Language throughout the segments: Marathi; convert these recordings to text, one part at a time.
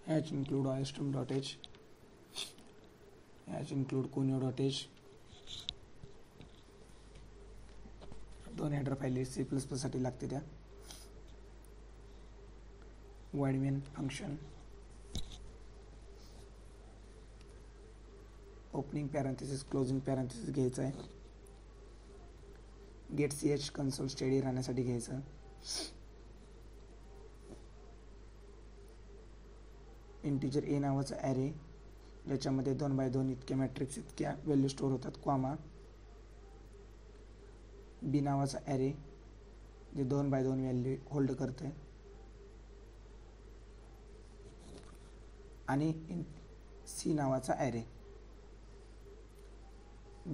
H include iostream.h, H include kunio.h. दोन हेडर फाईल C++ साठी लागते त्या. void main function, opening parenthesis closing parenthesis घ्यायचं आहे. गेट ch कन्सोल स्टेडी राहण्यासाठी घ्यायचं. इंटिजर ए नावाचा ॲरे ज्याच्यामध्ये 2x2 इतक्या मॅट्रिक्स इतक्या व्हॅल्यू स्टोअर होतात, कॉमा. बी नावाचा ॲरे जे 2x2 व्हॅल्यू होल्ड करते, आणि सी नावाचा ॲरे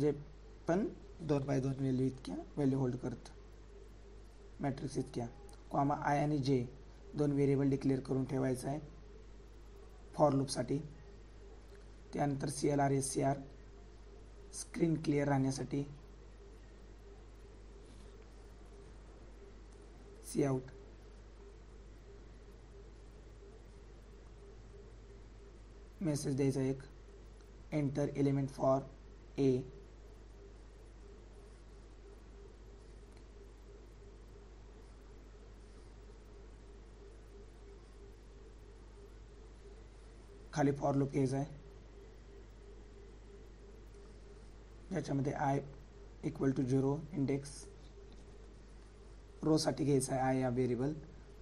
जे पण 2x2 व्हॅल्यू इतक्या व्हॅल्यू होल्ड करतं, मॅट्रिक्स इतक्या, कॉमा. आय आणि जे दोन व्हेरिएबल डिक्लेअर करून ठेवायचं आहे फॉर लूपसाठी. त्यानंतर CLR SCR स्क्रीन क्लिअर राहण्यासाठी, Cout मेसेज द्यायचा एक, एंटर एलिमेंट फॉर ए. खाली फॉर लूप घ्यायचा आहे ज्याच्यामध्ये i = 0 इंडेक्स. रो साठी घ्यायचा आहे i या variable,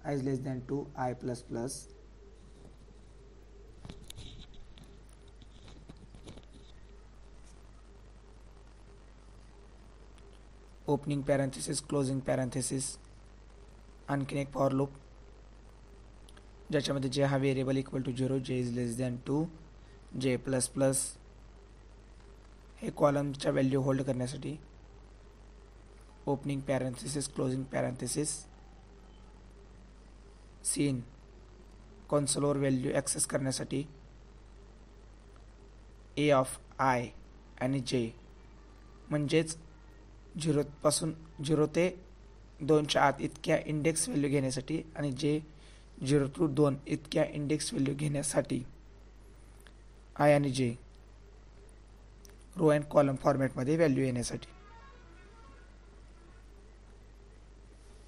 i < 2 i++. Opening parenthesis closing parenthesis, आणखीन एक फॉर लूप ज्याच्यामध्ये जे हा व्हेरिएबल = 0, j < 2 j++. हे कॉलमच्या व्हॅल्यू होल्ड करण्यासाठी. Opening parenthesis closing parenthesis, cin कन्सोलवर व्हॅल्यू ॲक्सेस करण्यासाठी. ए ऑफ आय आणि जे म्हणजेच 0 ते 2च्या आत इतक्या इंडेक्स व्हॅल्यू घेण्यासाठी, आणि जे 0 to 2 इतक्या इंडेक्स व्हॅल्यू घेण्यासाठी. आय आणि जे रो अँड कॉलम फॉर्मॅटमध्ये व्हॅल्यू येण्यासाठी,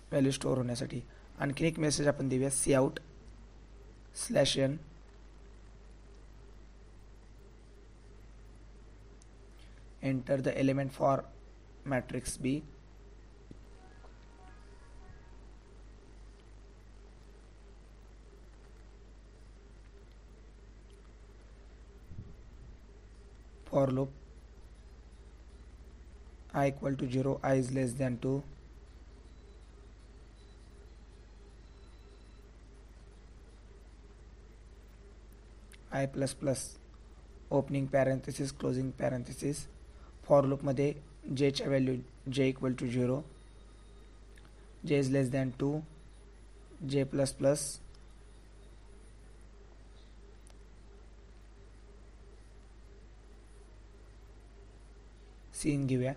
व्हॅल्यू स्टोअर होण्यासाठी. आणखीन एक मेसेज आपण देऊया, Cout/n enter the element for matrix B. For loop i = 0 i < 2 i++. Opening parenthesis closing parenthesis, for लूपमध्ये जेच्या value j = 0 j < 2 j++. Cin घेऊया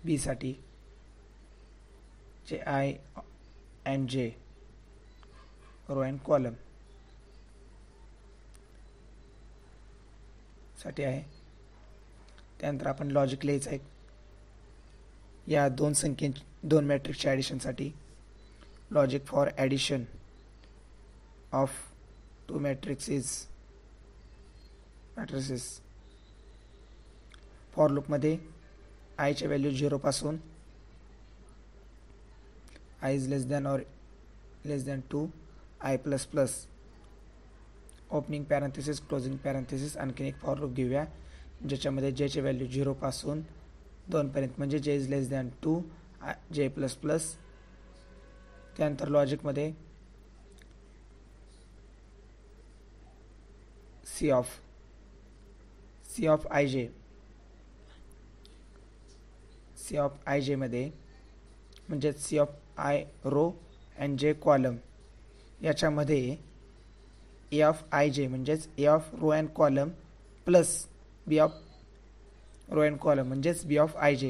बी साठी, जे i and j row and column साठी आहे. त्यानंतर आपण लॉजिक लिहायचं आहे या दोन मॅट्रिक्सच्या ॲडिशनसाठी. Logic for addition of 2 matrices. For लूपमध्ये आयच्या व्हॅल्यू 0 पासून i < 2 i++. Opening parenthesis closing parenthesis, आणखीन एक फॉर लूप घेऊया ज्याच्यामध्ये जेचे व्हॅल्यू 0 पासून 2 पर्यंत, म्हणजे j < 2 j++. त्यानंतर लॉजिकमध्ये C ऑफ ij मध्ये म्हणजे C of i row and j column, याच्यामध्ये A ऑफ ij म्हणजेच A of row and column plus B of row and column म्हणजेच B ऑफ ij,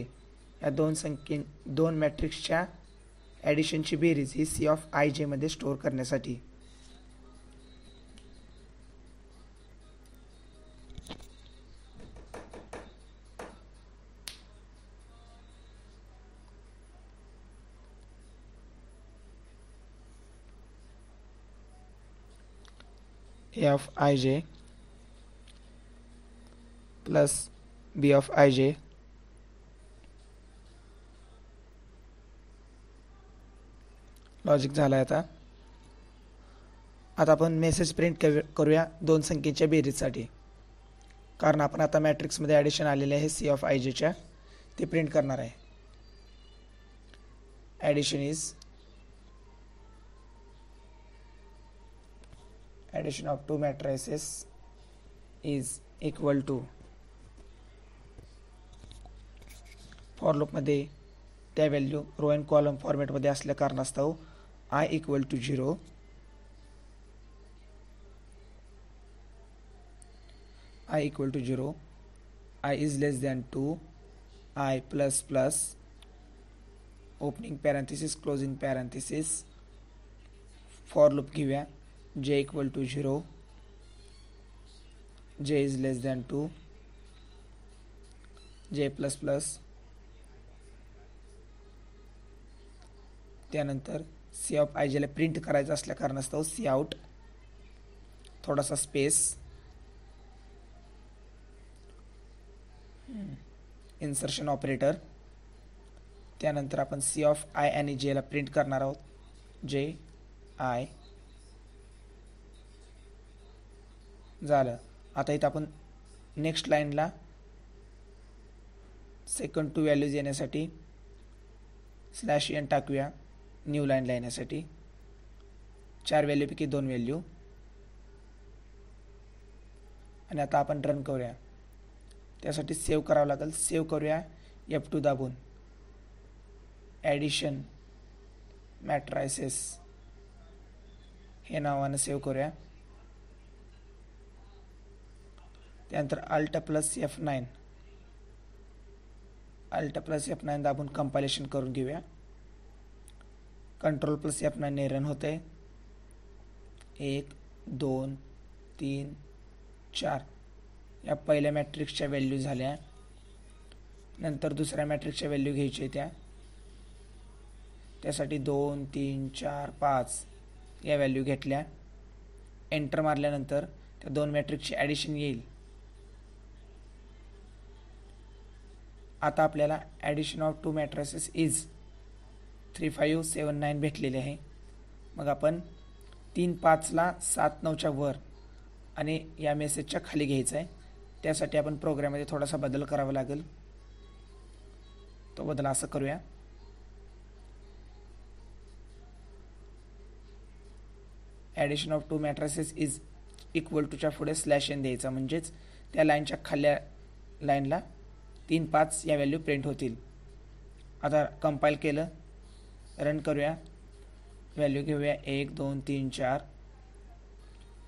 या दोन मॅट्रिक्सच्या ॲडिशनची बेरीज ही C ऑफ ij मध्ये स्टोअर करण्यासाठी. A of I J plus B of I J logic झालं आहे. आता आपण मेसेज प्रिंट करूया दोन संख्येच्या बेरीजसाठी, कारण आपण आता मॅट्रिक्समध्ये ॲडिशन आलेले आहे सी ऑफ आय जेच्या, ते प्रिंट करणार आहे. Addition of two matrices is equal to, for लूपमध्ये त्या व्हॅल्यू रो अँड कॉलम फॉर्मॅटमध्ये असल्या कारणास्तव I equal to 0, I equal to 0, I is less than 2, I plus plus, opening parenthesis closing parenthesis, for loop घेऊया, j equal to 0, j is less than 2, j plus plus, त्यानंतर सी ऑफ आय जेला प्रिंट करायचं असल्या कारणास्तव सी आउट, थोडासा स्पेस, इन्सर्शन ऑपरेटर, त्यानंतर आपण सी ऑफ आय आणि जेला प्रिंट करणार आहोत, जे आय झालं. आता इथं आपण नेक्स्ट लाईनला सेकंड टू व्हॅल्यूज येण्यासाठी स्लॅश एन टाकूया, न्यू लाईनला येण्यासाठी 4 व्हॅल्यूपैकी 2 व्हॅल्यू, आणि आता आपण रन करूया. त्यासाठी सेव्ह करावं लागेल. सेव्ह करूया F2 दाबून. ॲडिशन मॅट्रायसेस हे नावानं सेव्ह करूया. त्यानंतर अल्ट प्लस F9 दाबून कंपायलेशन करून घेऊया. कंट्रोल प्लस F9 ने रन होते. 1 2 3 4 या पहिल्या मॅट्रिक्सच्या व्हॅल्यू झाल्या. नंतर दुसऱ्या मॅट्रिक्सच्या व्हॅल्यू घ्यायच्या त्या, त्यासाठी 2 3 4 5 या व्हॅल्यू घेतल्या. एंटर मारल्यानंतर त्या दोन मॅट्रिक्सची ॲडिशन येईल. आता आपल्याला addition of two matrices is 3579 भेटलेले आहे. मग आपण 3 5 ला 7 9 च्या वर आणि या मेसेजच्या खाली घ्यायचं आहे. त्यासाठी आपण प्रोग्राममध्ये थोडासा बदल करावा लागेल. तो बदल असं करूया. Addition of two matrices is equal टूच्या पुढे स्लॅश एन द्यायचा, म्हणजेच त्या लाईनच्या खाल्या लाईनला 3 5 या व्हॅल्यू प्रिंट होतील. आता कंपाईल केलं, रन करूया. व्हॅल्यू घेऊया 1 2 3 4,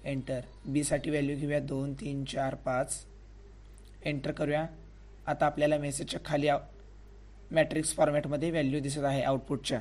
एंटर. बी साठी व्हॅल्यू घेऊया 2 3 4 5, एंटर करूया. आता आपल्याला मेसेजच्या खाली मॅट्रिक्स फॉर्मॅटमध्ये व्हॅल्यू दिसत आहे आउटपुटच्या.